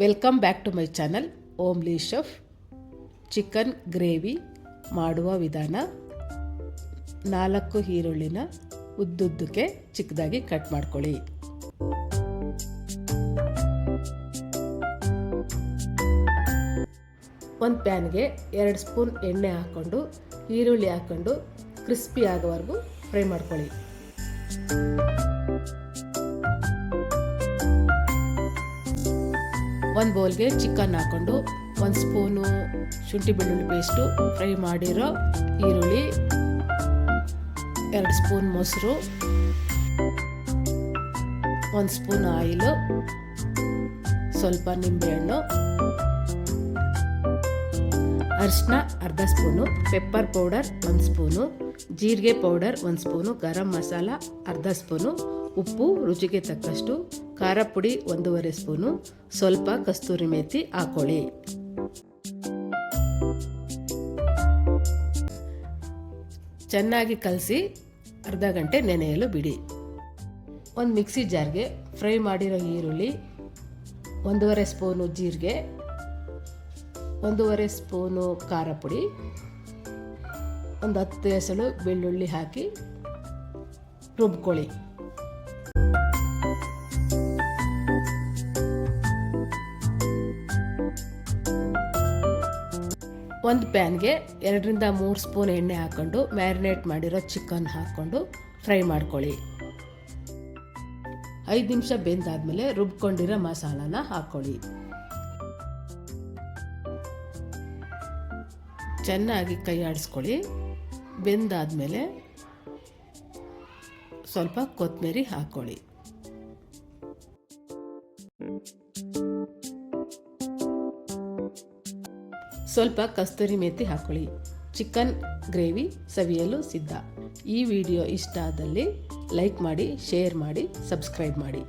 Welcome back to my channel homely chef. Chicken gravy ಮಾಡುವ ವಿಧಾನ. 4 ಈರುಳ್ಳಿನ ಉದ್ದುದ್ದಕ್ಕೆ ಚಿಕ್ಕದಾಗಿ ಕಟ್ ಮಾಡ್ಕೊಳ್ಳಿ. ಒಂದು ಪ್ಯಾನ್ಗೆ 2 ಸ್ಪೂನ್ ಎಣ್ಣೆ ಹಾಕ್ಕೊಂಡು ಈರುಳ್ಳಿ ಹಾಕ್ಕೊಂಡು ಕ್ರಿಸ್ಪಿ ಆಗೋವರೆಗೂ ಫ್ರೈ ಮಾಡ್ಕೊಳ್ಳಿ. ಒಂದು ಬೌಲ್ಗೆ ಚಿಕನ್ ಹಾಕ್ಕೊಂಡು 1 ಸ್ಪೂನು ಶುಂಠಿ ಬೆಳ್ಳುಳ್ಳಿ ಪೇಸ್ಟು, ಫ್ರೈ ಮಾಡಿರೋ ಈರುಳ್ಳಿ, 2 ಸ್ಪೂನ್ ಮೊಸರು, 1 ಸ್ಪೂನ್ ಆಯಿಲು, ಸ್ವಲ್ಪ ನಿಂಬೆಹಣ್ಣು, ಅರಿಶಿನ ಅರ್ಧ ಸ್ಪೂನು, ಪೆಪ್ಪರ್ ಪೌಡರ್ 1 ಸ್ಪೂನು, ಜೀರಿಗೆ ಪೌಡರ್ 1 ಸ್ಪೂನು, ಗರಂ ಮಸಾಲ ಅರ್ಧ ಸ್ಪೂನು, ಉಪ್ಪು ರುಚಿಗೆ ತಕ್ಕಷ್ಟು, ಖಾರ ಪುಡಿ 1.5 ಸ್ಪೂನು, ಸ್ವಲ್ಪ ಕಸ್ತೂರಿ ಮೇಥಿ ಹಾಕೊಳ್ಳಿ. ಚೆನ್ನಾಗಿ ಕಲಸಿ ಅರ್ಧ ಗಂಟೆ ನೆನೆಯಲು ಬಿಡಿ. ಒಂದು ಮಿಕ್ಸಿ ಜಾರ್ಗೆ ಫ್ರೈ ಮಾಡಿರೋ ಈರುಳ್ಳಿ, 1.5 ಸ್ಪೂನು ಜೀರಿಗೆ, 1.5 ಸ್ಪೂನು ಖಾರ ಪುಡಿ, ಒಂದು 10 ಎಸಳು ಬೆಳ್ಳುಳ್ಳಿ ಹಾಕಿ ರುಬ್ಕೊಳ್ಳಿ. ಒಂದು ಪ್ಯಾನ್ಗೆ 2ರಿಂದ 3 ಸ್ಪೂನ್ ಎಣ್ಣೆ ಹಾಕ್ಕೊಂಡು ಮ್ಯಾರಿನೇಟ್ ಮಾಡಿರೋ ಚಿಕನ್ ಹಾಕ್ಕೊಂಡು ಫ್ರೈ ಮಾಡ್ಕೊಳ್ಳಿ. 5 ನಿಮಿಷ ಬೆಂದಾದ್ಮೇಲೆ ರುಬ್ಕೊಂಡಿರೋ ಮಸಾಲಾನ ಹಾಕ್ಕೊಳ್ಳಿ. ಚೆನ್ನಾಗಿ ಕೈ ಆಡಿಸ್ಕೊಳ್ಳಿ. ಬೆಂದಾದ್ಮೇಲೆ ಸ್ವಲ್ಪ ಕೊತ್ತಂಬರಿ ಹಾಕ್ಕೊಳ್ಳಿ. ಸ್ವಲ್ಪ ಕಸ್ತೂರಿ ಮೇಥಿ ಹಾಕ್ಕೊಳ್ಳಿ. ಚಿಕನ್ ಗ್ರೇವಿ ಸವಿಯಲು ಸಿದ್ಧ. ಈ ವಿಡಿಯೋ ಇಷ್ಟ ಆದಲ್ಲಿ ಲೈಕ್ ಮಾಡಿ, ಶೇರ್ ಮಾಡಿ, ಸಬ್ಸ್ಕ್ರೈಬ್ ಮಾಡಿ.